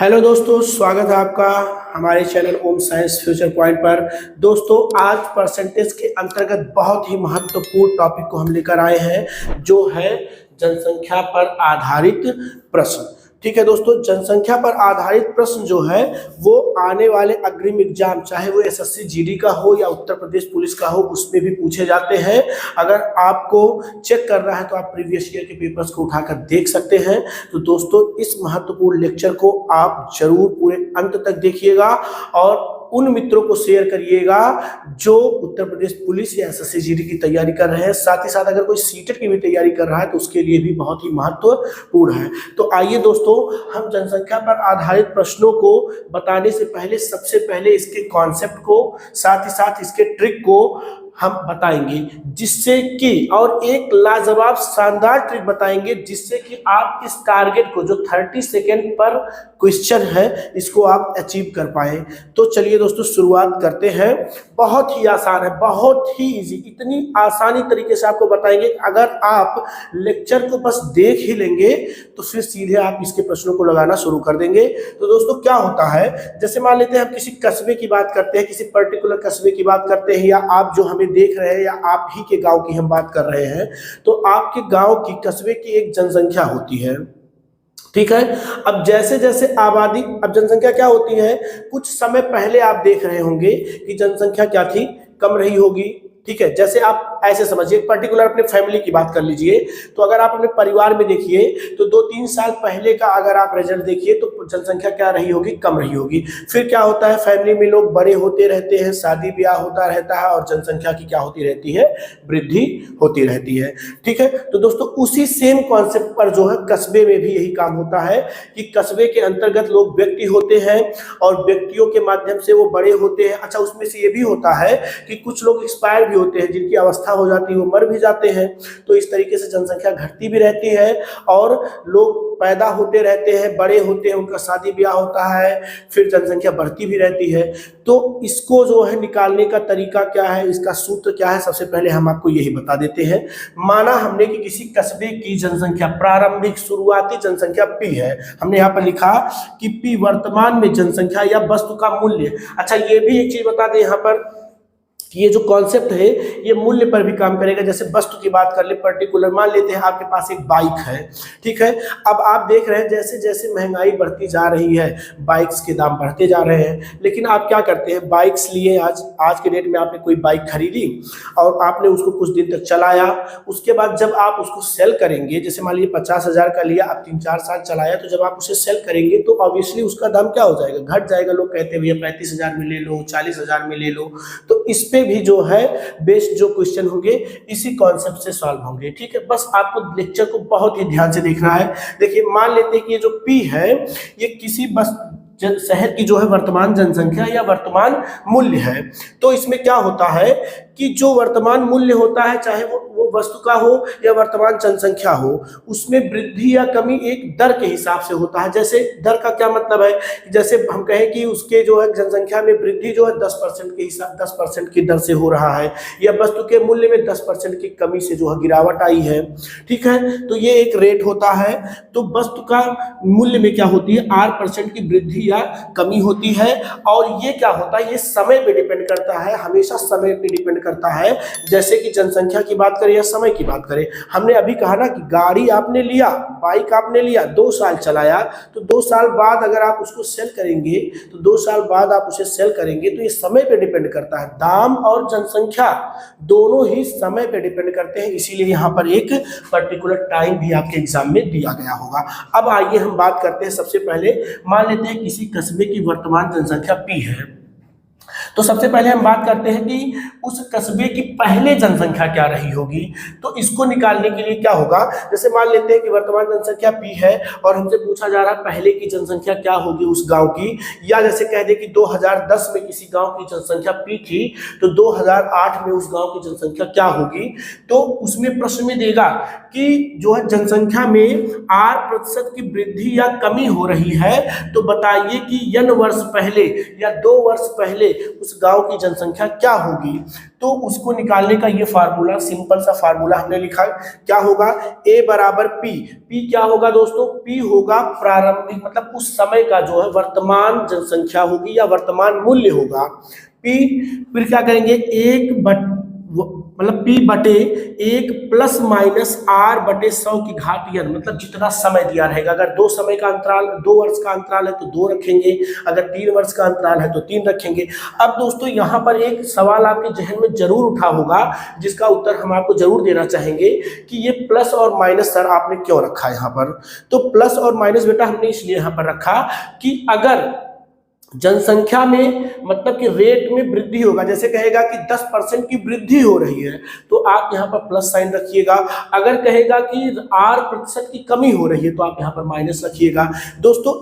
Hello दोस्तों, स्वागत है आपका हमारे चैनल ओम साइंस फ्यूचर पॉइंट पर। दोस्तों, आज परसेंटेज के अंतर्गत बहुत ही महत्वपूर्ण टॉपिक को हम लेकर आए हैं, जो है जनसंख्या पर आधारित प्रश्न। ठीक है दोस्तों, जनसंख्या पर आधारित प्रश्न जो है वो आने वाले अग्रिम एग्जाम, चाहे वो एसएससी जीडी का हो या उत्तर प्रदेश पुलिस का हो, उसमें भी पूछे जाते हैं। अगर आपको चेक करना है तो आप प्रीवियस ईयर के पेपर्स को उठाकर देख सकते हैं। तो दोस्तों, इस महत्वपूर्ण लेक्चर को आप जरूर पूरे अंत तक देखिएगा और उन मित्रों को शेयर करिएगा जो उत्तर प्रदेश पुलिस या एसएससी जीडी की तैयारी कर रहे हैं। साथ ही साथ अगर कोई सीटेट की भी तैयारी कर रहा है तो उसके लिए भी बहुत ही महत्वपूर्ण है। तो आइए दोस्तों, हम जनसंख्या पर आधारित प्रश्नों को बताने से पहले सबसे पहले इसके कॉन्सेप्ट को, साथ ही साथ इसके ट्रिक को हम बताएंगे, जिससे कि और एक लाजवाब शानदार ट्रिक बताएंगे, जिससे कि आप इस टारगेट को जो 30 सेकेंड पर क्वेश्चन है इसको आप अचीव कर पाए। तो चलिए दोस्तों, शुरुआत करते हैं। बहुत ही आसान है, बहुत ही इजी, इतनी आसानी तरीके से आपको बताएंगे। अगर आप लेक्चर को बस देख ही लेंगे तो फिर सीधे आप इसके प्रश्नों को लगाना शुरू कर देंगे। तो दोस्तों, क्या होता है, जैसे मान लेते हैं हम किसी कस्बे की बात करते हैं, किसी पर्टिकुलर कस्बे की बात करते हैं, या आप जो हमें देख रहे हैं या आप ही के गांव की हम बात कर रहे हैं, तो आपके गांव की, कस्बे की एक जनसंख्या होती है। ठीक है। अब जैसे जैसे आबादी, अब जनसंख्या क्या होती है, कुछ समय पहले आप देख रहे होंगे कि जनसंख्या क्या थी, कम रही होगी। ठीक है, जैसे आप ऐसे समझिए, पर्टिकुलर अपने फैमिली की बात कर लीजिए। तो अगर आप अपने परिवार में देखिए तो 2-3 साल पहले का अगर आप रिजल्ट देखिए तो जनसंख्या क्या रही होगी, कम रही होगी। फिर क्या होता है, फैमिली में लोग बड़े होते रहते हैं, शादी ब्याह होता रहता है और जनसंख्या की क्या होती रहती है, वृद्धि होती रहती है। ठीक है, तो दोस्तों उसी सेम कॉन्सेप्ट पर जो है कस्बे में भी यही काम होता है कि कस्बे के अंतर्गत लोग व्यक्ति होते हैं और व्यक्तियों के माध्यम से वो बड़े होते हैं। अच्छा, उसमें से ये भी होता है कि कुछ लोग एक्सपायर भी होते हैं, जिनकी अवस्था हो जाती है, वो मर भी जाते हैं। तो इस तरीके से जनसंख्या घटती भी रहती है और लोग पैदा होते रहते हैं, बड़े होते हैं, उनका शादी ब्याह होता है, फिर जनसंख्या बढ़ती भी रहती है। तो इसको जो है निकालने का तरीका क्या है, इसका सूत्र क्या है, सबसे पहले हम आपको यही बता देते हैं। माना हमने कि किसी कस्बे की जनसंख्या, प्रारंभिक शुरुआती जनसंख्या P है। हमने यहाँ पर लिखा कि P वर्तमान में जनसंख्या या वस्तु का मूल्य। अच्छा, ये भी एक चीज बता दें यहाँ पर, ये जो कॉन्सेप्ट है ये मूल्य पर भी काम करेगा। जैसे वस्तु की बात कर ले, पर्टिकुलर मान लेते हैं आपके पास एक बाइक है। ठीक है, अब आप देख रहे हैं जैसे जैसे महंगाई बढ़ती जा रही है, बाइक्स के दाम बढ़ते जा रहे हैं, लेकिन आप क्या करते हैं, बाइक्स लिए, आज के डेट में आपने कोई बाइक खरीदी और आपने उसको कुछ दिन तक चलाया। उसके बाद जब आप उसको सेल करेंगे, जैसे मान लीजिए 50,000 का लिया, आप 3-4 साल चलाया, तो जब आप उसे सेल करेंगे तो ऑब्वियसली उसका दाम क्या हो जाएगा, घट जाएगा। लोग कहते हैं भैया 35,000 में ले लो, 40,000 में ले लो। तो इस पे भी जो है बेस्ड जो क्वेश्चन होंगे इसी कॉन्सेप्ट से सॉल्व होंगे। ठीक है, बस आपको लेक्चर को बहुत ही ध्यान से देखना है। देखिए, मान लेते हैं कि ये जो P है ये किसी बस शहर की जो है वर्तमान जनसंख्या या वर्तमान मूल्य है। तो इसमें क्या होता है कि जो वर्तमान मूल्य होता है, चाहे वो वस्तु का हो या वर्तमान जनसंख्या हो, उसमें वृद्धि या कमी एक दर के हिसाब से होता है। जैसे दर का क्या मतलब है, जैसे हम कहें कि उसके जो है जनसंख्या में वृद्धि जो है 10% के हिसाब, 10% की दर से हो रहा है, या वस्तु के मूल्य में 10% की कमी से जो है गिरावट आई है। ठीक है, तो ये एक रेट होता है। तो वस्तु का मूल्य में क्या होती है, 8% की वृद्धि या कमी होती है। और ये क्या होता है, ये समय पे डिपेंड करता है, हमेशा समय पे डिपेंड करता है। जैसे कि जनसंख्या की बात करें या समय की बात करें, हमने अभी कहा ना कि गाड़ी आपने लिया, बाइक आपने लिया, 2 साल चलाया, तो 2 साल बाद अगर आप उसको सेल करेंगे, तो 2 साल बाद आप उसे सेल करेंगे, तो ये समय पे डिपेंड करता है। दाम और जनसंख्या दोनों ही समय पे डिपेंड करते हैं, इसीलिए यहाँ पर एक पर्टिकुलर टाइम भी आपके एग्जाम में दिया गया होगा। अब आइए हम बात करते हैं, सबसे पहले मान लेते हैं किसी कस्बे की वर्तमान जनसंख्या P है। तो सबसे पहले हम बात करते हैं कि उस कस्बे की पहले जनसंख्या क्या रही होगी। तो इसको निकालने के लिए क्या होगा, जैसे मान लेते हैं कि वर्तमान जनसंख्या P है और हमसे पूछा जा रहा है पहले की जनसंख्या क्या होगी उस गांव की, या जैसे कह दे कि 2010 में किसी गांव की जनसंख्या P थी, तो 2008 में उस गांव की जनसंख्या क्या होगी। तो उसमें प्रश्न में देगा कि जो है जनसंख्या में 8% की वृद्धि या कमी हो रही है, तो बताइए कि n वर्ष पहले या 2 वर्ष पहले उस गांव की जनसंख्या क्या होगी। तो उसको निकालने का ये फार्मूला, सिंपल सा फार्मूला हमने लिखा, क्या होगा, ए बराबर पी। पी क्या होगा दोस्तों, पी होगा प्रारंभिक, मतलब उस समय का जो है वर्तमान जनसंख्या होगी या वर्तमान मूल्य होगा पी। फिर क्या करेंगे, मतलब पी बटे 1 प्लस माइनस आर बटे 100 की घात n, मतलब जितना समय दिया रहेगा। अगर 2 समय का अंतराल, 2 वर्ष का अंतराल है तो 2 रखेंगे, अगर 3 वर्ष का अंतराल है तो 3 रखेंगे। अब दोस्तों यहाँ पर एक सवाल आपके जहन में जरूर उठा होगा, जिसका उत्तर हम आपको जरूर देना चाहेंगे कि ये प्लस और माइनस सर आपने क्यों रखा है यहाँ पर। तो प्लस और माइनस बेटा हमने इसलिए यहाँ पर रखा कि अगर जनसंख्या में मतलब कि रेट में वृद्धि होगा, जैसे कहेगा कि 10% की वृद्धि हो रही है तो आप यहाँ पर प्लस साइन रखिएगा, अगर कहेगा कि R% की कमी हो रही है तो आप यहाँ पर माइनस रखिएगा। दोस्तों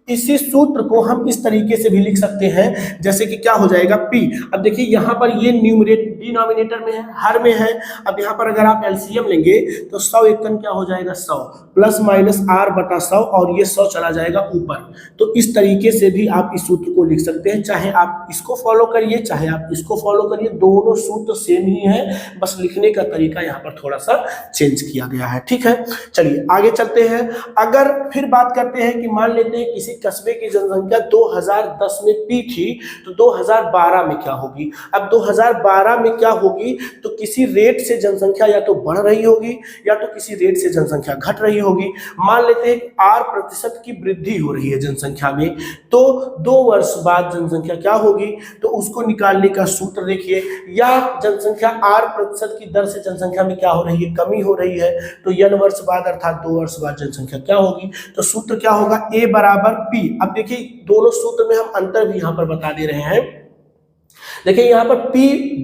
इसी सूत्र को हम इस तरीके से भी लिख सकते हैं, जैसे कि क्या हो जाएगा P। अब देखिए यहाँ पर ये डिनोमिनेटर में है, हर में है। अब यहाँ पर अगर आप एलसीएम लेंगे तो 100 एकन क्या हो जाएगा 100 प्लस माइनस R बटा 100, और ये 100 चला जाएगा ऊपर। तो इस तरीके से भी आप इस सूत्र को लिख सकते हैं, चाहे आप इसको फॉलो करिए चाहे आप इसको फॉलो करिए, दोनों सूत्र सेम ही है, बस लिखने का तरीका यहाँ पर थोड़ा सा चेंज किया गया है। ठीक है, चलिए आगे चलते हैं। अगर फिर बात करते हैं कि मान लेते हैं किसी कस्बे की जनसंख्या 2010 में पी थी तो 2012 में क्या होगी। अब 2012 में क्या होगी, तो किसी रेट से जनसंख्या या तो बढ़ रही होगी या तो किसी रेट से जनसंख्या घट रही होगी। मान लेते हैं R% की वृद्धि हो रही है जनसंख्या में, तो 2 वर्ष बाद जनसंख्या क्या होगी, तो उसको निकालने का सूत्र देखिए। या जनसंख्या R% की दर से जनसंख्या में क्या हो रही है, कमी हो रही है, तो n वर्ष बाद अर्थात 2 वर्ष बाद जनसंख्या क्या होगी, तो सूत्र क्या होगा, A बराबर P। अब देखिए दोनों सूत्र में हम अंतर भी यहाँ पर बता दे रहे हैं। देखिए यहाँ पर P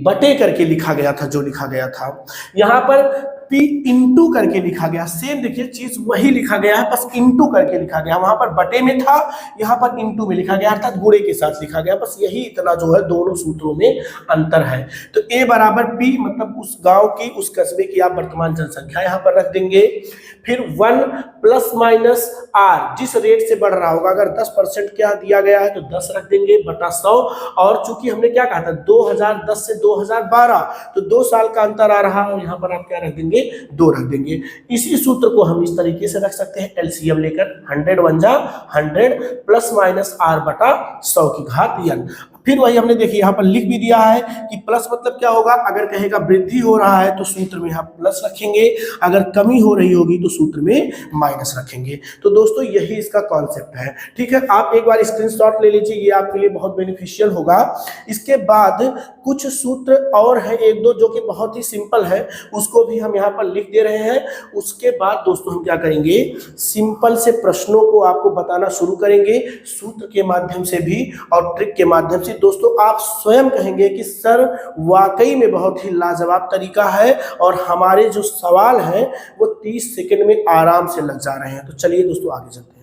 बटे करके लिखा गया था, जो लिखा गया था यहाँ पर P इंटू करके लिखा गया, सेम देखिए चीज वही लिखा गया है, बस इंटू करके लिखा गया। वहां पर बटे में था, यहाँ पर इंटू में लिखा गया, अर्थात गुणे के साथ लिखा गया। बस यही इतना जो है दोनों सूत्रों में अंतर है। तो A बराबर P मतलब उस गांव की, उस कस्बे की आप वर्तमान जनसंख्या यहाँ पर रख देंगे। फिर 1 प्लस माइनस R, जिस रेट से बढ़ रहा होगा, अगर 10% क्या दिया गया है तो 10 रख देंगे बटा 100। और चूंकि हमने क्या कहा था 2010 से 2012, तो 2 साल का अंतर आ रहा है, और यहाँ पर आप क्या रख देंगे, 2 रख देंगे। इसी सूत्र को हम इस तरीके से रख सकते हैं, एलसीएम लेकर 100 1 जा 100 प्लस माइनस R बटा 100 की घात n। फिर वही हमने देखिए यहाँ पर लिख भी दिया है कि प्लस मतलब क्या होगा, अगर कहेगा वृद्धि हो रहा है तो सूत्र में आप प्लस रखेंगे, अगर कमी हो रही होगी तो सूत्र में माइनस रखेंगे। तो दोस्तों यही इसका कॉन्सेप्ट है। ठीक है, आप एक बार स्क्रीनशॉट ले लीजिए, ये आपके लिए बहुत बेनिफिशियल होगा। इसके बाद कुछ सूत्र और है एक दो जो कि बहुत ही सिंपल है, उसको भी हम यहाँ पर लिख दे रहे हैं। उसके बाद दोस्तों हम क्या करेंगे, सिंपल से प्रश्नों को आपको बताना शुरू करेंगे, सूत्र के माध्यम से भी और ट्रिक के माध्यम से। दोस्तों आप स्वयं कहेंगे कि सर वाकई में बहुत ही लाजवाब तरीका है, और हमारे जो सवाल हैं वो 30 सेकंड में आराम से लग जा रहे हैं। तो चलिए दोस्तों आगे चलते हैं।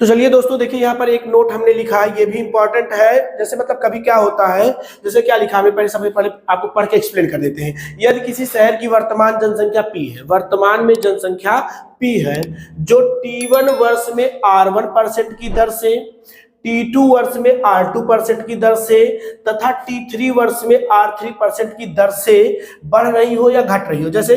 तो चलिए दोस्तों देखिए यहाँ पर एक नोट हमने लिखा है, ये भी इंपॉर्टेंट है। जैसे मतलब कभी क्या होता है, जैसे क्या लिखा है, पहले सबसे पहले आपको पढ़ के एक्सप्लेन कर देते हैं। यदि किसी शहर की वर्तमान जनसंख्या P है, वर्तमान में जनसंख्या P है, जो T1 वर्ष में R1% की दर से, T2 वर्ष में R2% की दर से तथा T3 वर्ष में R3% की दर से बढ़ रही हो या घट रही हो। जैसे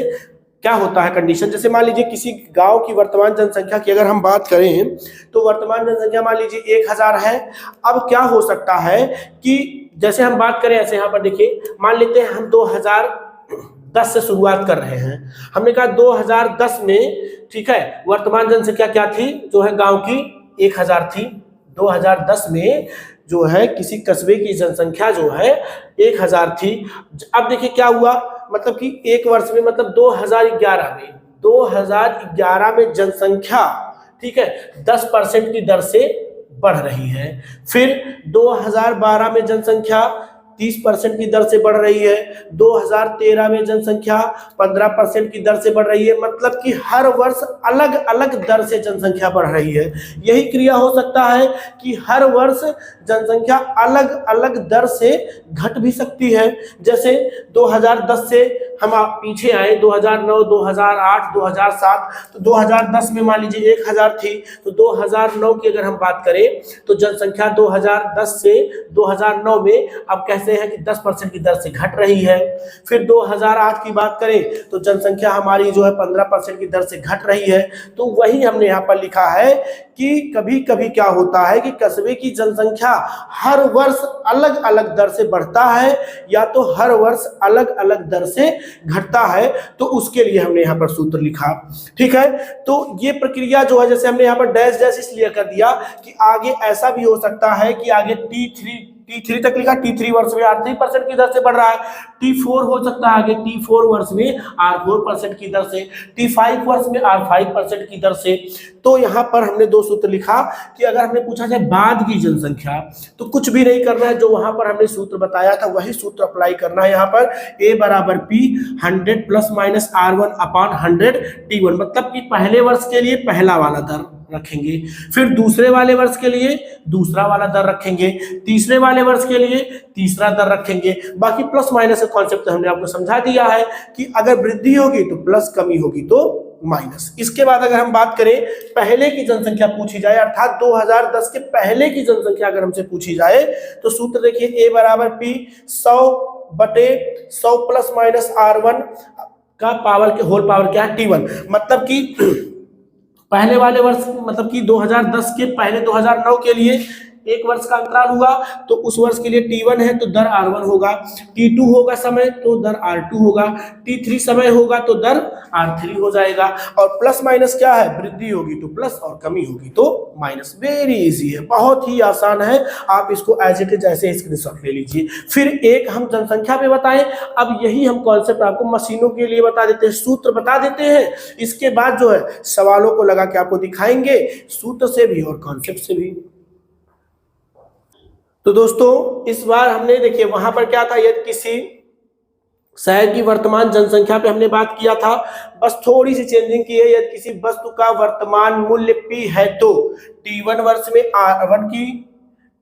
क्या होता है कंडीशन, जैसे मान लीजिए किसी गांव की वर्तमान जनसंख्या की अगर हम बात करें तो वर्तमान जनसंख्या मान लीजिए 1000 है। अब क्या हो सकता है कि जैसे हम बात करें, ऐसे यहाँ पर देखिए, मान लेते हैं हम 2010 से शुरुआत कर रहे हैं। हमने कहा 2010 में, ठीक है, वर्तमान जनसंख्या क्या थी, जो है गाँव की 1000 थी। 2010 में जो है किसी कस्बे की जनसंख्या जो है 1000 थी। अब देखिए क्या हुआ, मतलब कि एक वर्ष में, मतलब 2011 में जनसंख्या, ठीक है, 10% की दर से बढ़ रही है। फिर 2012 में जनसंख्या 30% की दर से बढ़ रही है। 2013 में जनसंख्या 15% की दर से बढ़ रही है। मतलब कि हर वर्ष अलग अलग दर से जनसंख्या बढ़ रही है। यही क्रिया हो सकता है कि हर वर्ष जनसंख्या अलग अलग दर से घट भी सकती है। जैसे 2010 से हम पीछे आए 2009, 2008, 2007, तो 2010 में मान लीजिए 1000 थी, तो 2009 की अगर हम बात करें तो जनसंख्या 2010 से 2009 में अब कहते हैं कि 10% की दर से घट रही है। फिर 2008 की बात करें तो जनसंख्या हमारी जो है 15% की दर से घट रही है। तो वही हमने यहाँ पर लिखा है कि कभी कभी क्या होता है कि कस्बे की जनसंख्या हर वर्ष अलग अलग दर से बढ़ता है या तो हर वर्ष अलग अलग दर से घटता है, तो उसके लिए हमने यहाँ पर सूत्र लिखा। ठीक है, तो ये प्रक्रिया जो है, जैसे हमने यहाँ पर डैश डैश इसलिए कर दिया कि आगे ऐसा भी हो सकता है कि आगे T3 तक लिखा, T3 वर्ष में R3% की दर से बढ़ रहा है, T4 हो सकता है आगे T4 वर्ष में R4% की दर से, T5 वर्ष में R5% की दर से। तो यहाँ पर हमने दो सूत्र लिखा कि अगर हमने पूछा जाए बाद की जनसंख्या, तो कुछ भी नहीं करना है, जो वहां पर हमने सूत्र बताया था वही सूत्र अप्लाई करना है। यहाँ पर A बराबर P 100 + -R1/100 T1, मतलब कि पहले वर्ष के लिए पहला वाला दर रखेंगे, फिर दूसरे वाले वर्ष के लिए दूसरा वाला दर रखेंगे, तीसरे वाले वर्ष के लिए तीसरा दर रखेंगे। बाकी प्लस माइनस का कॉन्सेप्ट हमने आपको समझा दिया है कि अगर वृद्धि होगी तो प्लस, कमी होगी तो माइनस। इसके बाद अगर हम बात करें पहले की जनसंख्या पूछी जाए, अर्थात 2010 के पहले की जनसंख्या अगर हमसे पूछी जाए, तो सूत्र देखिए A बराबर P 100/100 ± R1 का पावर के होल पावर क्या है T1, मतलब कि पहले वाले वर्ष, मतलब कि 2010 के पहले 2009 के लिए एक वर्ष का अंतराल हुआ, तो उस वर्ष के लिए T1 है तो दर R1 होगा, T2 होगा समय तो दर R2 होगा, T3 समय होगा तो दर R3 हो जाएगा। और प्लस माइनस क्या है, वृद्धि होगी तो प्लस और कमी होगी तो माइनस। वेरी इजी है, बहुत ही आसान है, आप इसको एज इट इज ऐसे स्क्रीनशॉट ले लीजिए। फिर एक हम जनसंख्या पे बताएं, अब यही हम कॉन्सेप्ट आपको मशीनों के लिए बता देते हैं, सूत्र बता देते हैं, इसके बाद जो है सवालों को लगा के आपको दिखाएंगे सूत्र से भी और कॉन्सेप्ट से भी। तो दोस्तों इस बार हमने देखिए वहां पर क्या था, यदि किसी शहर की वर्तमान जनसंख्या पे हमने बात किया था, बस थोड़ी सी चेंजिंग की है। यदि किसी वस्तु का वर्तमान मूल्य P है तो T1 वर्ष में R1 की,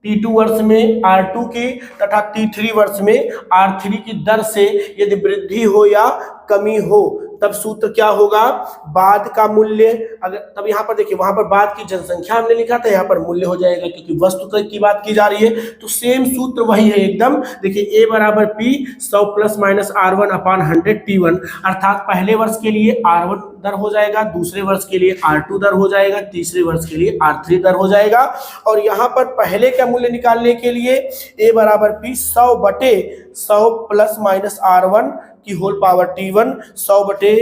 T2 वर्ष में R2 की तथा T3 वर्ष में R3 की दर से यदि वृद्धि हो या कमी हो, तब सूत्र क्या होगा, बाद का मूल्य। अगर तब यहाँ पर देखिए वहां पर बाद की जनसंख्या हमने लिखा था, यहाँ पर मूल्य हो जाएगा क्योंकि वस्तु की बात की जा रही है, तो सेम सूत्र वही है एकदम। देखिए A बराबर P 100 ± R1/100 T1, अर्थात पहले वर्ष के लिए R1 दर हो जाएगा, दूसरे वर्ष के लिए R2 दर हो जाएगा, तीसरे वर्ष के लिए R3 दर हो जाएगा। और यहाँ पर पहले का मूल्य निकालने के लिए A बराबर P 100/100 ± R1 की होल पावर T1, 100/100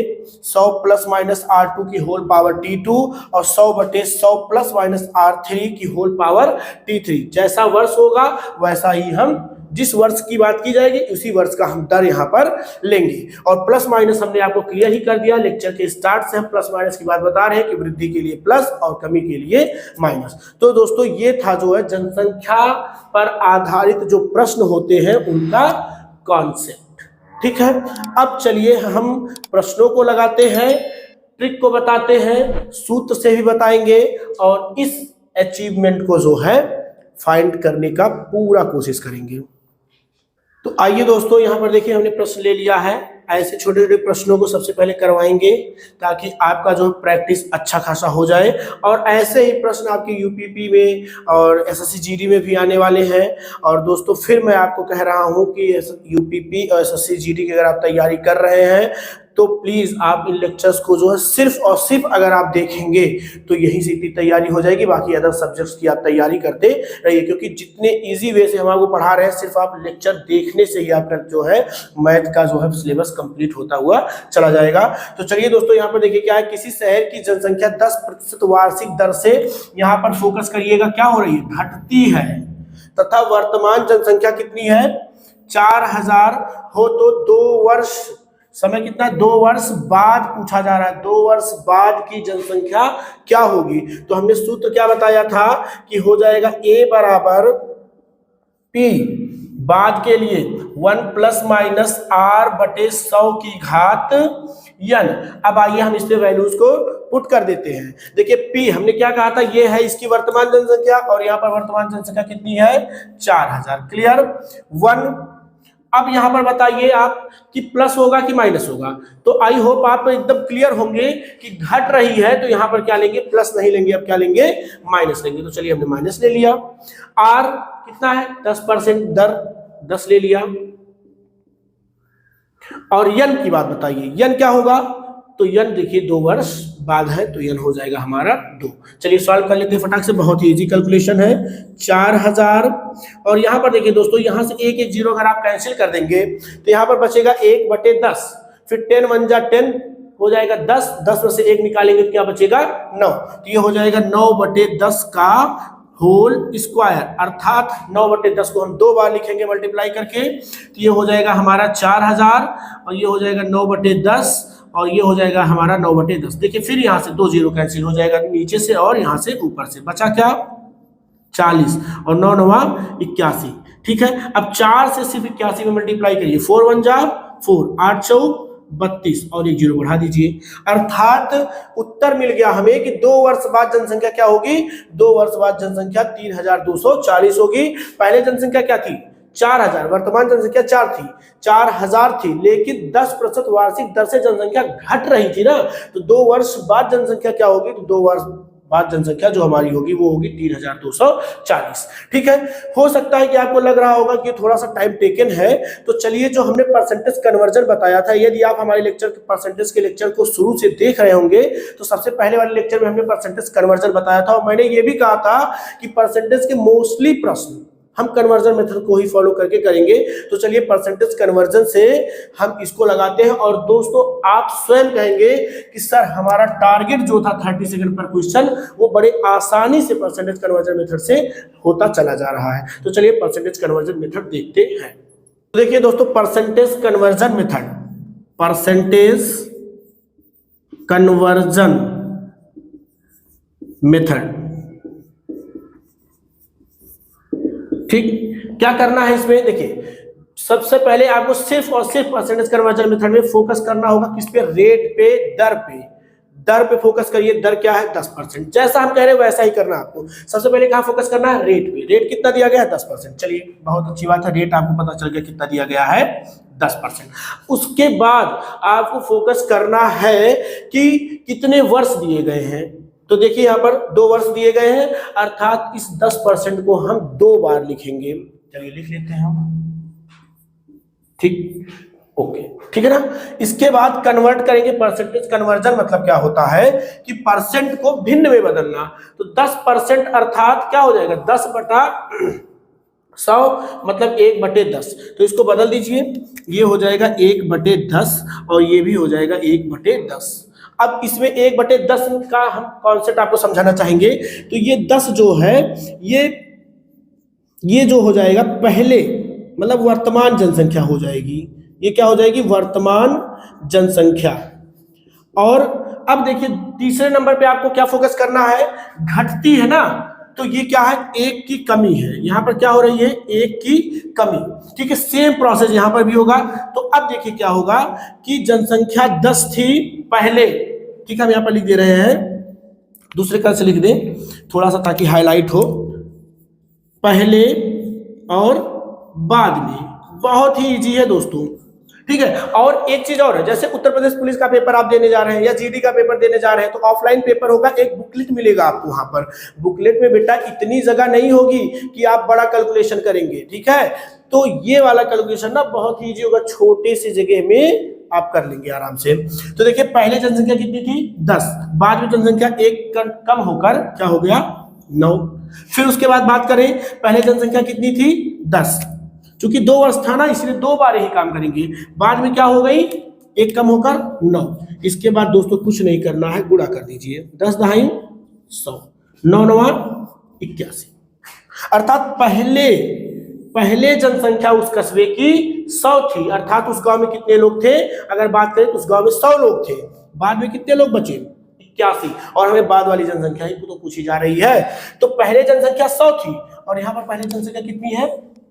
± R2 की होल पावर T2 और 100/100 ± R3 की होल पावर T3। जैसा वर्ष होगा वैसा ही हम, जिस वर्ष की बात की जाएगी उसी वर्ष का हम दर यहाँ पर लेंगे। और प्लस माइनस हमने आपको क्लियर ही कर दिया, लेक्चर के स्टार्ट से हम प्लस माइनस की बात बता रहे हैं कि वृद्धि के लिए प्लस और कमी के लिए माइनस। तो दोस्तों ये था जो है जनसंख्या पर आधारित जो प्रश्न होते हैं उनका कॉन्सेप्ट। ठीक है, अब चलिए हम प्रश्नों को लगाते हैं, ट्रिक को बताते हैं, सूत्र से भी बताएंगे और इस अचीवमेंट को जो है फाइंड करने का पूरा कोशिश करेंगे। तो आइए दोस्तों यहाँ पर देखिए हमने प्रश्न ले लिया है। ऐसे छोटे छोटे प्रश्नों को सबसे पहले करवाएंगे ताकि आपका जो प्रैक्टिस अच्छा खासा हो जाए। और ऐसे ही प्रश्न आपके यूपीपी में और एसएससी जीडी में भी आने वाले हैं। और दोस्तों फिर मैं आपको कह रहा हूँ कि यूपीपी और एसएससी जीडी की अगर आप तैयारी कर रहे हैं तो प्लीज़ आप इन लेक्चर्स को जो है सिर्फ और सिर्फ अगर आप देखेंगे तो यहीं से इतनी तैयारी हो जाएगी। बाकी अदर सब्जेक्ट्स की आप तैयारी करते रहिए, क्योंकि जितने इजी वे से हम आपको पढ़ा रहे हैं, सिर्फ आप लेक्चर देखने से ही आपका जो है मैथ का जो है सिलेबस कंप्लीट होता हुआ चला जाएगा। तो चलिए दोस्तों यहाँ पर देखिए क्या है, किसी शहर की जनसंख्या 10% वार्षिक दर से, यहाँ पर फोकस करिएगा, क्या हो रही है, घटती है, तथा वर्तमान जनसंख्या कितनी है, 4000 हो तो 2 वर्ष, समय कितना, 2 वर्ष बाद पूछा जा रहा है, 2 वर्ष बाद की जनसंख्या क्या होगी। तो हमने सूत्र क्या बताया था कि हो जाएगा A बराबर P बाद के लिए 1 ± R/100 की घात n। अब आइए हम इस पे वैल्यूज को पुट कर देते हैं। देखिए P हमने क्या कहा था, ये है इसकी वर्तमान जनसंख्या और यहाँ पर वर्तमान जनसंख्या कितनी है, 4000। क्लियर। 1 अब यहाँ पर बताइए आप कि प्लस होगा कि माइनस होगा। तो आई होप आप एकदम क्लियर होंगे कि घट रही है तो यहाँ पर क्या लेंगे, प्लस नहीं लेंगे, अब क्या लेंगे, माइनस लेंगे। तो चलिए हमने माइनस ले लिया। आर कितना है, 10% दर 10 ले लिया। और यन की बात बताइए, यन क्या होगा, तो यन देखिए 2 वर्ष बाद है तो यन हो जाएगा हमारा 2। चलिए सॉल्व कर लेते हैं फटाक से, बहुत ही इजी कैलकुलेशन है। 4000 और यहाँ पर देखिए दोस्तों, यहाँ से एक एक जीरो अगर आप कैंसिल कर देंगे तो यहाँ पर बचेगा 1/10, फिर 10 1 जा 10 हो जाएगा 10, 10 में से 1 निकालेंगे तो क्या बचेगा 9, तो ये हो जाएगा 9/10 का होल स्क्वायर, अर्थात 9/10 को हम 2 बार लिखेंगे मल्टीप्लाई करके, तो ये हो जाएगा हमारा 4000 और ये हो जाएगा 9/10 और ये हो जाएगा हमारा 9/10। देखिए फिर यहाँ से 2 जीरो कैंसिल हो जाएगा नीचे से और यहाँ से ऊपर से, बचा क्या 40 और 9 9 81। ठीक है, अब 4 से सिर्फ 81 में मल्टीप्लाई करिए, 4 1 जा 4, 8 4 32 और 1 जीरो बढ़ा दीजिए, अर्थात उत्तर मिल गया हमें कि 2 वर्ष बाद जनसंख्या क्या होगी, 2 वर्ष बाद जनसंख्या 3240 होगी। पहले जनसंख्या क्या थी 4000, वर्तमान जनसंख्या 4 थी, 4000 थी, लेकिन 10% वार्षिक दर से जनसंख्या घट रही थी ना, तो 2 वर्ष बाद जनसंख्या क्या होगी, तो 2 वर्ष बाद जनसंख्या जो हमारी होगी वो होगी 3240। ठीक है, हो सकता है कि आपको लग रहा होगा कि थोड़ा सा टाइम टेकन है, तो चलिए जो हमने परसेंटेज कन्वर्जन बताया था, यदि आप हमारे लेक्चर के परसेंटेज के लेक्चर को शुरू से देख रहे होंगे तो सबसे पहले वाले लेक्चर में हमने परसेंटेज कन्वर्जन बताया था और मैंने ये भी कहा था कि परसेंटेज के मोस्टली प्रश्न हम कन्वर्जन मेथड को ही फॉलो करके करेंगे। तो चलिए परसेंटेज कन्वर्जन से हम इसको लगाते हैं और दोस्तों आप स्वयं कहेंगे कि सर हमारा टारगेट जो था 30 सेकंड पर क्वेश्चन वो बड़े आसानी से परसेंटेज कन्वर्जन मेथड से होता चला जा रहा है। तो चलिए परसेंटेज कन्वर्जन मेथड देखते हैं। तो देखिए दोस्तों percentage conversion method, percentage conversion method, ठीक, क्या करना है इसमें, देखिए सबसे पहले आपको सिर्फ और सिर्फ परसेंटेज कन्वर्जन मेथड में फोकस करना होगा, किस पे, रेट पे, दर पे फोकस करिए। दर क्या है 10%, जैसा हम कह रहे हैं वैसा ही करना आपको। सबसे पहले कहाँ फोकस करना है, रेट पे। रेट कितना दिया गया है 10%, चलिए बहुत अच्छी बात है, रेट आपको पता चल गया कितना दिया गया है 10%। उसके बाद आपको फोकस करना है कि कितने वर्ष दिए गए हैं, तो देखिए यहाँ पर 2 वर्ष दिए गए हैं, अर्थात इस 10% को हम 2 बार लिखेंगे। चलिए लिख लेते हैं हम, ठीक, ओके, ठीक है ना। इसके बाद कन्वर्ट करेंगे, परसेंटेज कन्वर्जन मतलब क्या होता है कि परसेंट को भिन्न में बदलना। तो 10% अर्थात क्या हो जाएगा 10/100 मतलब 1/10, तो इसको बदल दीजिए, ये हो जाएगा 1/10 और ये भी हो जाएगा 1/10। अब इसमें 1/10 का हम कॉन्सेप्ट आपको समझाना चाहेंगे। तो ये 10 जो है ये जो हो जाएगा पहले मतलब वर्तमान जनसंख्या हो जाएगी, ये क्या हो जाएगी वर्तमान जनसंख्या। और अब देखिए तीसरे नंबर पे आपको क्या फोकस करना है, घटती है ना, तो ये क्या है 1 की कमी है, यहां पर क्या हो रही है 1 की कमी। ठीक है, सेम प्रोसेस यहां पर भी होगा। तो अब देखिए क्या होगा कि जनसंख्या 10 थी पहले, ठीक है, हम यहां पर लिख दे रहे हैं, दूसरे कलर से लिख दें थोड़ा सा ताकि हाईलाइट हो, पहले और बाद में। बहुत ही इजी है दोस्तों, ठीक है। और एक चीज और है, जैसे उत्तर प्रदेश पुलिस का पेपर आप देने जा रहे हैं या जीडी का पेपर देने जा रहे हैं, तो ऑफलाइन पेपर होगा, एक बुकलेट मिलेगा आपको। वहां पर बुकलेट में बेटा इतनी जगह नहीं होगी कि आप बड़ा कैलकुलेशन करेंगे, ठीक है। तो ये वाला कैलकुलेशन ना बहुत ही इजी होगा, छोटे सी जगह में आप कर लेंगे आराम से। तो देखिए पहले जनसंख्या कितनी थी 10, बाद में जनसंख्या 1 कम होकर क्या हो गया 9। फिर उसके बाद बात करें, पहले जनसंख्या कितनी थी 10, चूंकि 2 वर्ष था ना इसलिए 2 बार यही काम करेंगे। बाद में क्या हो गई 1 कम होकर 9। इसके बाद दोस्तों कुछ नहीं करना है, गुणा कर दीजिए, 10 दहाई 100, 9 9 81, अर्थात पहले जनसंख्या उस कस्बे की 100 थी, अर्थात उस गांव में कितने लोग थे, अगर बात करें तो उस गांव में 100 लोग थे। बाद में कितने लोग बचे 81, और हमें बाद वाली जनसंख्या ही तो पूछी जा रही है। तो पहले जनसंख्या 100 थी और यहाँ पर पहले जनसंख्या कितनी है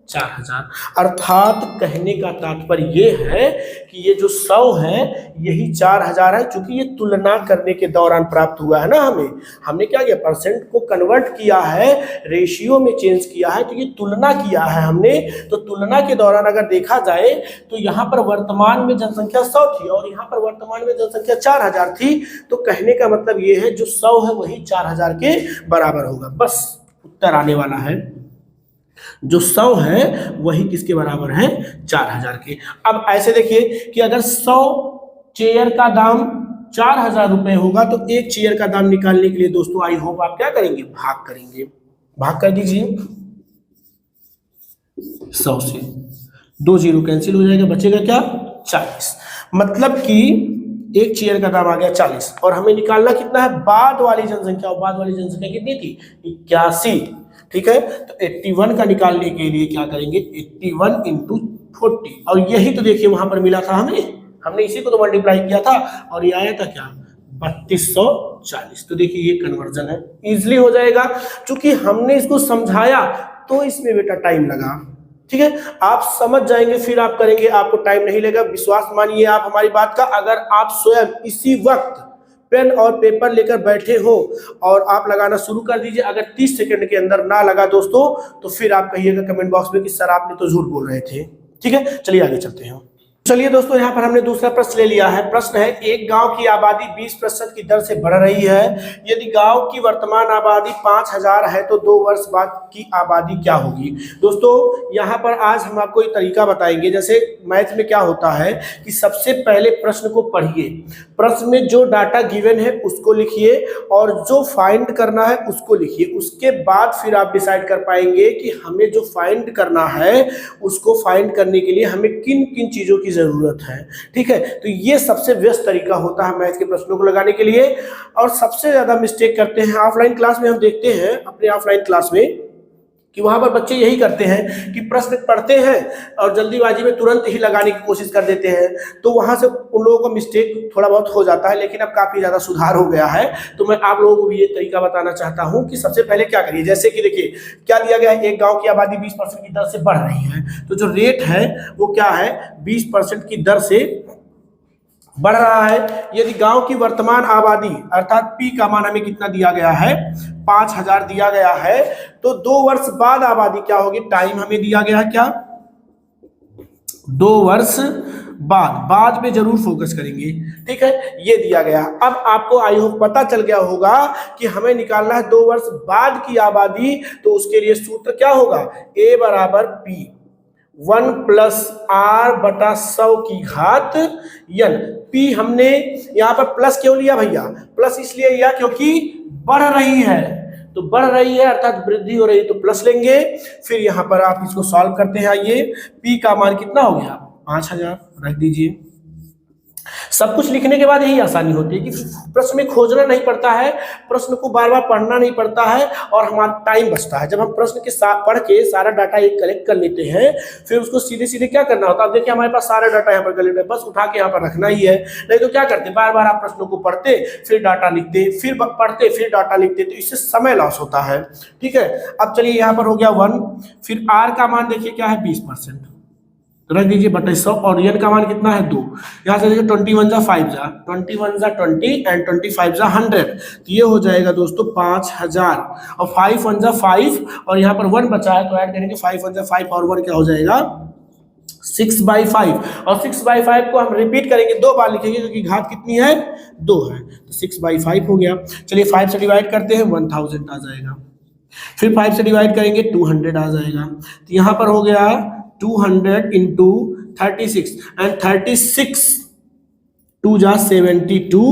4000। अर्थात कहने का तात्पर्य ये है कि ये जो 100 है यही 4000 है, क्योंकि ये तुलना करने के दौरान प्राप्त हुआ है ना। हमने क्या किया, परसेंट को कन्वर्ट किया है, रेशियो में चेंज किया है, तो ये तुलना किया है हमने। तो तुलना के दौरान अगर देखा जाए तो यहाँ पर वर्तमान में जनसंख्या 100 थी और यहाँ पर वर्तमान में जनसंख्या 4000 थी। तो कहने का मतलब ये है जो 100 है वही 4000 के बराबर होगा। बस उत्तर आने वाला है, जो 100 है वही किसके बराबर है, 4000 के। अब ऐसे देखिए कि अगर 100 चेयर का दाम 4000 रुपए होगा तो एक चेयर का दाम निकालने के लिए दोस्तों आई होप आप क्या करेंगे, भाग करेंगे। भाग कर दीजिए 100 से, 2 जीरो कैंसिल हो जाएगा, बचेगा क्या, 40। मतलब कि एक चेयर का दाम आ गया 40 और हमें निकालना कितना है, बाद वाली जनसंख्या। और बाद वाली जनसंख्या कितनी थी, 81। ठीक है, तो 81 का निकालने के लिए क्या करेंगे, 81 इंटू 40। और यही तो देखिए वहां पर मिला था हमने इसी को तो मल्टीप्लाई किया था और ये आया था क्या, 3240। तो देखिए ये कन्वर्जन है, इजिली हो जाएगा। क्योंकि हमने इसको समझाया तो इसमें बेटा टाइम लगा। ठीक है, आप समझ जाएंगे फिर आप करेंगे, आपको टाइम नहीं लगेगा, विश्वास मानिए आप हमारी बात का। अगर आप स्वयं इसी वक्त पेन और पेपर लेकर बैठे हो और आप लगाना शुरू कर दीजिए, अगर 30 सेकंड के अंदर ना लगा दोस्तों तो फिर आप कहिएगा कमेंट बॉक्स में कि सर आपने तो झूठ बोल रहे थे। ठीक है, चलिए आगे चलते हैं। चलिए दोस्तों, यहाँ पर हमने दूसरा प्रश्न ले लिया है। प्रश्न है, एक गांव की आबादी 20% की दर से बढ़ रही है। यदि गांव की वर्तमान आबादी 5000 है तो 2 वर्ष बाद की आबादी क्या होगी। दोस्तों यहाँ पर आज हम आपको एक तरीका बताएंगे। जैसे मैथ में क्या होता है कि सबसे पहले प्रश्न को पढ़िए, प्रश्न में जो डाटा गिवन है उसको लिखिए और जो फाइंड करना है उसको लिखिए। उसके बाद फिर आप डिसाइड कर पाएंगे कि हमें जो फाइंड करना है उसको फाइंड करने के लिए हमें किन किन चीजों की जरूरत है। ठीक है, तो ये सबसे व्यस्त तरीका होता है मैथ के प्रश्नों को लगाने के लिए। और सबसे ज्यादा मिस्टेक करते हैं ऑफलाइन क्लास में, हम देखते हैं अपने ऑफलाइन क्लास में कि वहां पर बच्चे यही करते हैं कि प्रश्न पढ़ते हैं और जल्दीबाजी में तुरंत ही लगाने की कोशिश कर देते हैं। तो वहां से उन लोगों को मिस्टेक थोड़ा बहुत हो जाता है, लेकिन अब काफी ज्यादा सुधार हो गया है। तो मैं आप लोगों को भी ये तरीका बताना चाहता हूं कि सबसे पहले क्या करिए। जैसे कि देखिए क्या दिया गया है, एक गांव की आबादी 20% की दर से बढ़ रही है। तो जो रेट है वो क्या है, 20% की दर से बढ़ रहा है। यदि गांव की वर्तमान आबादी अर्थात पी का मान हमें कितना दिया गया है, 5000 दिया गया है, तो 2 वर्ष बाद आबादी क्या होगी। टाइम हमें दिया गया है क्या, 2 वर्ष बाद में जरूर फोकस करेंगे। ठीक है, ये दिया गया। अब आपको आई होप पता चल गया होगा कि हमें निकालना है 2 वर्ष बाद की आबादी। तो उसके लिए सूत्र क्या होगा, ए बराबर पी 1 प्लस आर बटा 100 की घात n। पी हमने यहाँ पर प्लस क्यों लिया भैया, प्लस इसलिए लिया क्योंकि बढ़ रही है, तो बढ़ रही है अर्थात वृद्धि हो रही है तो प्लस लेंगे। फिर यहाँ पर आप इसको सॉल्व करते हैं। आइए, पी का मान कितना हो गया, 5000 रख दीजिए। सब कुछ लिखने के बाद यही आसानी होती है कि प्रश्न में खोजना नहीं पड़ता है, प्रश्न को बार बार पढ़ना नहीं पड़ता है और हमारा टाइम बचता है। जब हम प्रश्न के साथ पढ़ के सारा डाटा एक कलेक्ट कर लेते हैं, फिर उसको सीधे सीधे क्या करना होता है। अब देखिए हमारे पास सारा डाटा यहाँ पर कलेक्ट है, बस उठा के यहाँ पर रखना ही है। नहीं तो क्या करते, बार बार आप प्रश्नों को पढ़ते फिर डाटा लिखते, फिर पढ़ते फिर डाटा लिखते, तो इससे समय लॉस होता है। ठीक है, अब चलिए यहाँ पर हो गया 1, फिर आर का मान देखिए क्या है 20%, तो रख दीजिए बटा 100 और n का मान कितना है 2। यहाँ से देखिए 21 जा 5 जा 21 जा 20 एंड 25 जा 100, तो ये हो जाएगा दोस्तों 5000 और 5 1 जा 5 और यहाँ पर 1 बचा है तो ऐड करेंगे 5 1 जा 5 और 1 क्या हो जाएगा 6/5 और 6/5 को हम रिपीट करेंगे 2 बार लिखेंगे क्योंकि घात कितनी है 2 है, तो 6/5 हो गया। चलिए 5 से डिवाइड करते हैं 1000 आ जाएगा, फिर 5 से डिवाइड करेंगे 200 आ जाएगा। तो यहाँ पर हो गया 200 इंटू 36 एंड 36 2 जा 72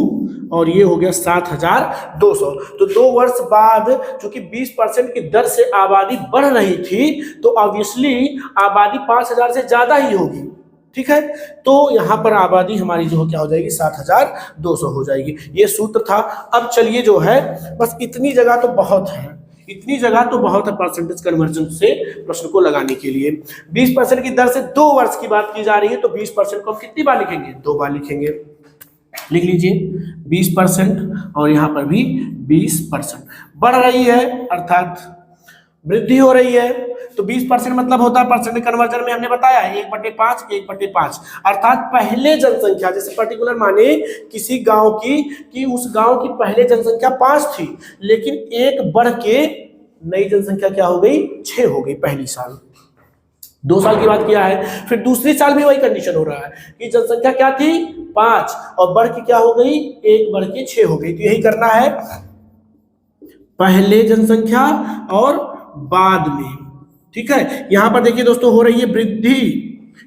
और ये हो गया 7200। तो 2 वर्ष बाद चूंकि 20% की दर से आबादी बढ़ रही थी तो ऑब्वियसली आबादी 5000 से ज्यादा ही होगी। ठीक है, तो यहाँ पर आबादी हमारी जो क्या हो जाएगी 7200 हो जाएगी। ये सूत्र था। अब चलिए जो है बस इतनी जगह तो बहुत है, इतनी जगह तो बहुत है परसेंटेज कन्वर्जन से प्रश्न को लगाने के लिए। 20% की दर से 2 वर्ष की बात की जा रही है तो 20% को हम कितनी बार लिखेंगे, 2 बार लिखेंगे। लिख लीजिए 20% और यहाँ पर भी 20% बढ़ रही है अर्थात वृद्धि हो रही है। तो 20% मतलब होता है परसेंटेज कन्वर्जन में हमने बताया 1/5 1/5, अर्थात पहले जनसंख्या, जैसे पर्टिकुलर माने किसी गांव की कि उस गांव की पहले जनसंख्या 5 थी, लेकिन एक बढ़ के नई जनसंख्या क्या हो गई 6 हो गई पहली साल। 2 साल की बात किया है, फिर दूसरी साल भी वही कंडीशन हो रहा है कि जनसंख्या क्या थी 5 और बढ़ के क्या हो गई 1 बढ़ के 6 हो गई। तो यही करना है, पहले जनसंख्या और बाद में। ठीक है, यहां पर देखिए दोस्तों हो रही है वृद्धि,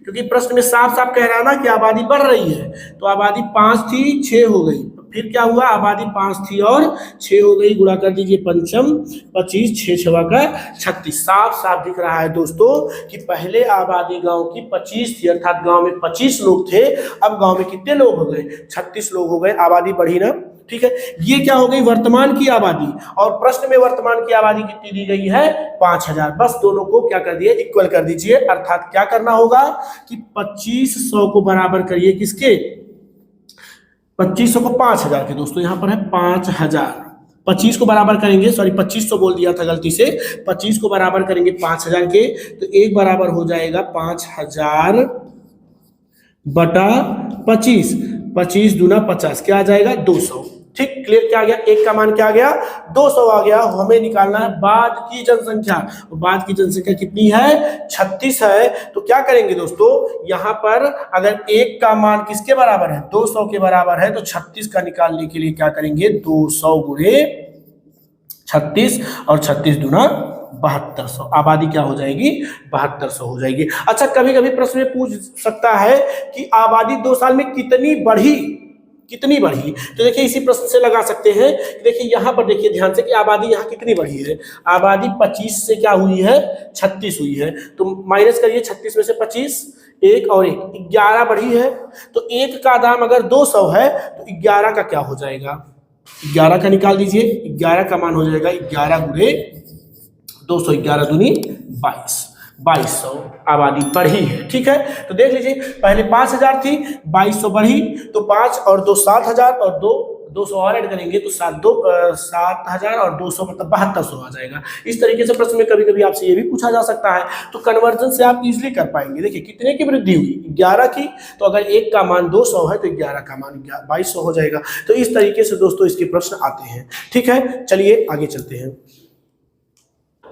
क्योंकि प्रश्न में साफ साफ कह रहा है ना कि आबादी बढ़ रही है, तो आबादी 5 थी 6 हो गई, फिर क्या हुआ आबादी 5 थी और 6 हो गई, गुणा कर दीजिए पंचम 25 6 छवा का 36। साफ साफ दिख रहा है दोस्तों कि पहले आबादी गांव की 25 थी, अर्थात गांव में 25 लोग थे, अब गांव में कितने लोग हो गए 36 लोग हो गए, आबादी बढ़ी ना। ठीक है, ये क्या हो गई वर्तमान की आबादी, और प्रश्न में वर्तमान की आबादी कितनी दी गई है 5000। बस दोनों को क्या कर दिए इक्वल कर दीजिए, अर्थात क्या करना होगा कि 2500 को बराबर करिए किसके 2500 को 5000 के, दोस्तों यहां पर है 5000, 25 को बराबर करेंगे, सॉरी 2500 बोल दिया था गलती से, 25 को बराबर करेंगे 5000 के, तो एक बराबर हो जाएगा 5000 बटा 25, 25 दूना 50 क्या आ जाएगा 200। ठीक, क्लियर, क्या आ गया एक का मान क्या आ गया 200 आ गया। हमें निकालना है बाद की जनसंख्या, बाद की जनसंख्या कितनी है 36 है। तो क्या करेंगे दोस्तों, यहां पर अगर एक का मान किसके बराबर है 200 के बराबर है, तो 36 का निकालने के लिए क्या करेंगे 200 गुणे 36 और 36 दूना 7200, आबादी क्या हो जाएगी 7200 हो जाएगी। अच्छा, कभी कभी प्रश्न में पूछ सकता है कि आबादी 2 साल में कितनी बढ़ी, कितनी बढ़ी, तो देखिए इसी प्रश्न से लगा सकते हैं। देखिए यहां पर देखिए ध्यान से कि आबादी यहां कितनी बढ़ी है, आबादी 25 से क्या हुई है 36 हुई है, तो माइनस करिए 36 में से 25, एक और एक 11 बढ़ी है, तो एक का दाम अगर 200 है तो 11 का क्या हो जाएगा 11 का निकाल दीजिए, 11 का मान हो जाएगा 11 गुणे 200, 11 दूनी 22, 2200 आबादी बढ़ी है। ठीक है, तो देख लीजिए पहले 5000 थी, 2200 बढ़ी, तो 5 और 2 7000 और 200 और ऐड करेंगे तो 7000 और 200 मतलब 7200 आ जाएगा। इस तरीके से प्रश्न में कभी कभी आपसे ये भी पूछा जा सकता है, तो कन्वर्जन से आप इजीली कर पाएंगे। देखिए कितने की वृद्धि हुई 11 की, तो अगर एक का मान 200 है तो 11 का मान 2200 हो जाएगा। तो इस तरीके से दोस्तों इसके प्रश्न आते हैं। ठीक है, चलिए आगे चलते हैं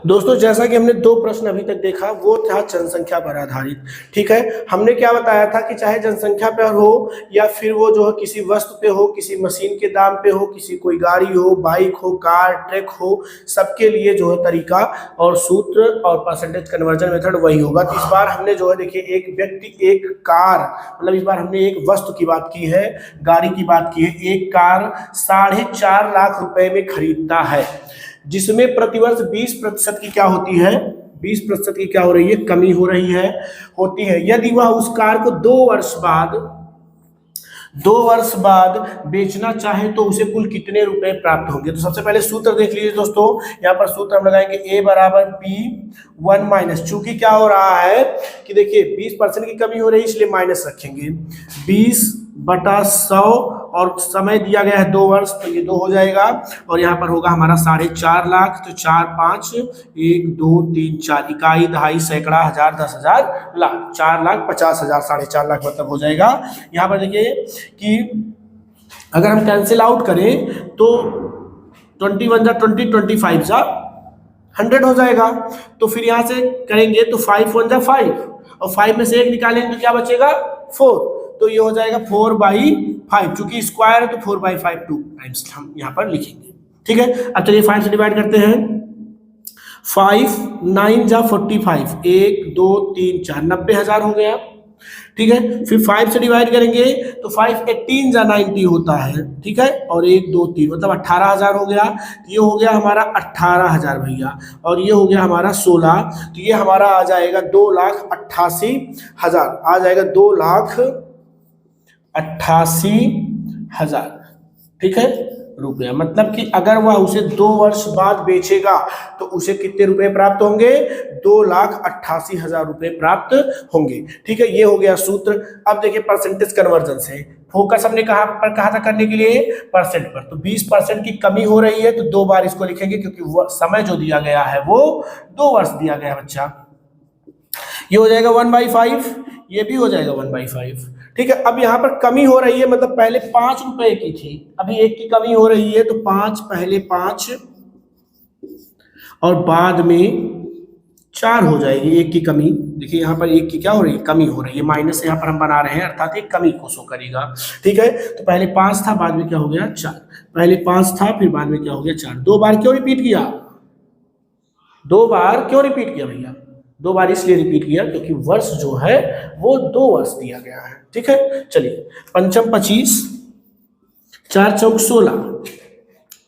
दोस्तों। जैसा कि हमने 2 प्रश्न अभी तक देखा वो था जनसंख्या पर आधारित। ठीक है, हमने क्या बताया था कि चाहे जनसंख्या पर हो या फिर वो जो है किसी वस्तु पे हो, किसी मशीन के दाम पे हो, किसी कोई गाड़ी हो, बाइक हो, कार, ट्रक हो, सबके लिए जो है तरीका और सूत्र और परसेंटेज कन्वर्जन मेथड वही होगा। तो इस बार हमने जो है देखिए एक व्यक्ति एक कार, मतलब इस बार हमने एक वस्तु की बात की है, गाड़ी की बात की है, एक कार 4.5 लाख रुपए में खरीदता है, जिसमें प्रतिवर्ष 20% की क्या होती है 20% की क्या हो रही है कमी हो रही है होती है। यदि वह उस कार को 2 वर्ष बाद बेचना चाहे तो उसे कुल कितने रुपए प्राप्त होंगे। तो सबसे पहले सूत्र देख लीजिए दोस्तों, यहाँ पर सूत्र हम लगाएंगे A बराबर P1 माइनस, चूंकि क्या हो रहा है कि देखिए 20% की कमी हो रही है इसलिए माइनस रखेंगे, 20/100 और समय दिया गया है 2 वर्ष, तो ये 2 हो जाएगा, और यहाँ पर होगा हमारा 4.5 लाख, तो 4 5 1 2 3 4 इकाई दहाई सैकड़ा हजार 10,000 लाख, 4,50,000 4.5 लाख मतलब हो जाएगा। यहाँ पर देखिए कि अगर हम कैंसिल आउट करें तो 21 जा 20 25 जा 100 हो जाएगा, तो फिर यहाँ से करेंगे तो 5 1 जा 5 और 5 में से 1 निकालेंगे तो क्या बचेगा 4, तो ये हो जाएगा 4/5, चूंकि स्क्वायर है तो 4/5 2 टाइम्स हम यहाँ पर लिखेंगे। ठीक है, अब चलिए 5 से डिवाइड करते हैं, 5 9 जा 45 1 2 3 4 90,000 हो गया। ठीक है, फिर 5 से डिवाइड करेंगे तो 5 18 जा 90 होता है। ठीक है, और 1 2 3 मतलब 18,000 हो गया, ये हो गया हमारा 18,000 भैया, और ये हो गया हमारा 16, तो ये हमारा आ जाएगा 2,88,000 आ जाएगा 2,88,000। ठीक है रुपया, मतलब कि अगर वह उसे 2 वर्ष बाद बेचेगा तो उसे कितने रुपए प्राप्त होंगे 2,88,000 रुपए प्राप्त होंगे। ठीक है, ये हो गया सूत्र। अब देखिए परसेंटेज कन्वर्जन से फोकस हमने कहा था करने के लिए परसेंट पर, तो 20% की कमी हो रही है तो 2 बार इसको लिखेंगे, क्योंकि वो समय जो दिया गया है वो 2 वर्ष दिया गया है बच्चा, ये हो जाएगा 1/5, ये भी हो जाएगा 1/5। ठीक है, अब यहाँ पर कमी हो रही है, मतलब पहले 5 रुपए की थी, अभी 1 की कमी हो रही है, तो 5, पहले 5 और बाद में 4 हो जाएगी, 1 की कमी। देखिए यहाँ पर 1 की क्या हो रही है, कमी हो रही है, माइनस यहाँ पर हम बना रहे हैं, अर्थात एक कमी को शो करेगा। ठीक है, तो पहले 5 था, बाद में क्या हो गया 4, पहले 5 था, फिर बाद में क्या हो गया 4। 2 बार क्यों रिपीट किया, 2 बार क्यों रिपीट किया भैया, 2 बार इसलिए रिपीट किया क्योंकि वर्ष जो है वो 2 वर्ष दिया गया है। ठीक है, चलिए, पंचम 25, 4 चौक 16,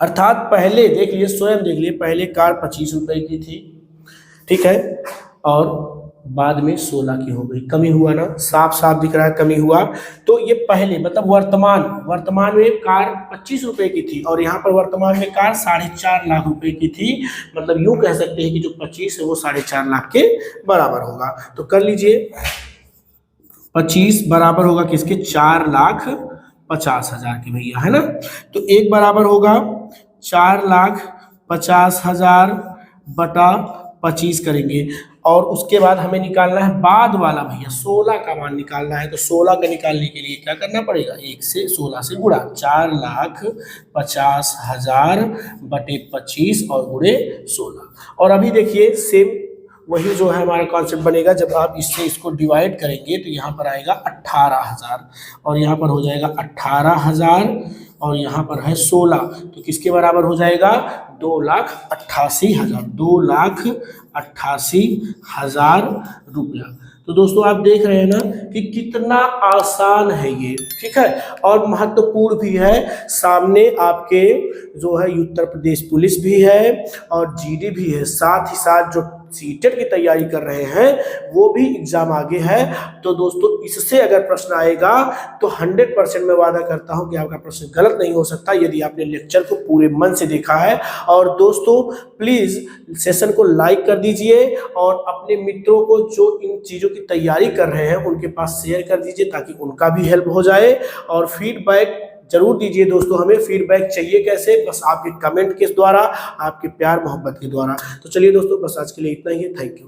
अर्थात पहले देख लिए, स्वयं देख लिए, पहले कार 25 रुपए की थी, ठीक है, और बाद में 16 की हो गई, कमी हुआ ना, साफ साफ दिख रहा है कमी हुआ। तो ये पहले मतलब वर्तमान में कार 25 रुपए की थी और यहाँ पर वर्तमान में कार 4.5 लाख रुपए की थी, मतलब यूं कह सकते हैं कि जो 25 है वो 4.5 लाख के बराबर होगा। तो कर लीजिए, 25 बराबर होगा किसके, 4,50,000 के भैया, है ना। तो एक बराबर होगा 4,50,000 बटा 25 करेंगे, और उसके बाद हमें निकालना है बाद वाला भैया, 16 का मान निकालना है। तो 16 का निकालने के लिए क्या करना पड़ेगा, 1 से 16 से गुणा, 4,50,000 बटे 25 और गुणे 16। और अभी देखिए सेम वही जो है हमारा कॉन्सेप्ट बनेगा, जब आप इससे इसको डिवाइड करेंगे तो यहाँ पर आएगा 18,000 और यहाँ पर हो जाएगा 18,000 और यहाँ पर है 16, तो किसके बराबर हो जाएगा, 2,88,000, 2,88,000 रुपया। तो दोस्तों आप देख रहे हैं ना कि कितना आसान है ये, ठीक है, और महत्वपूर्ण भी है। सामने आपके जो है उत्तर प्रदेश पुलिस भी है और जीडी भी है, साथ ही साथ जो सीटेट की तैयारी कर रहे हैं वो भी एग्जाम आगे है। तो दोस्तों इससे अगर प्रश्न आएगा तो 100% मैं वादा करता हूं कि आपका प्रश्न गलत नहीं हो सकता, यदि आपने लेक्चर को पूरे मन से देखा है। और दोस्तों प्लीज सेशन को लाइक कर दीजिए और अपने मित्रों को जो इन चीजों की तैयारी कर रहे हैं उनके पास शेयर कर दीजिए ताकि उनका भी हेल्प हो जाए। और फीडबैक जरूर दीजिए दोस्तों, हमें फीडबैक चाहिए कैसे, बस आपके कमेंट के द्वारा, आपके प्यार मोहब्बत के द्वारा। तो चलिए दोस्तों, बस आज के लिए इतना ही है, थैंक यू।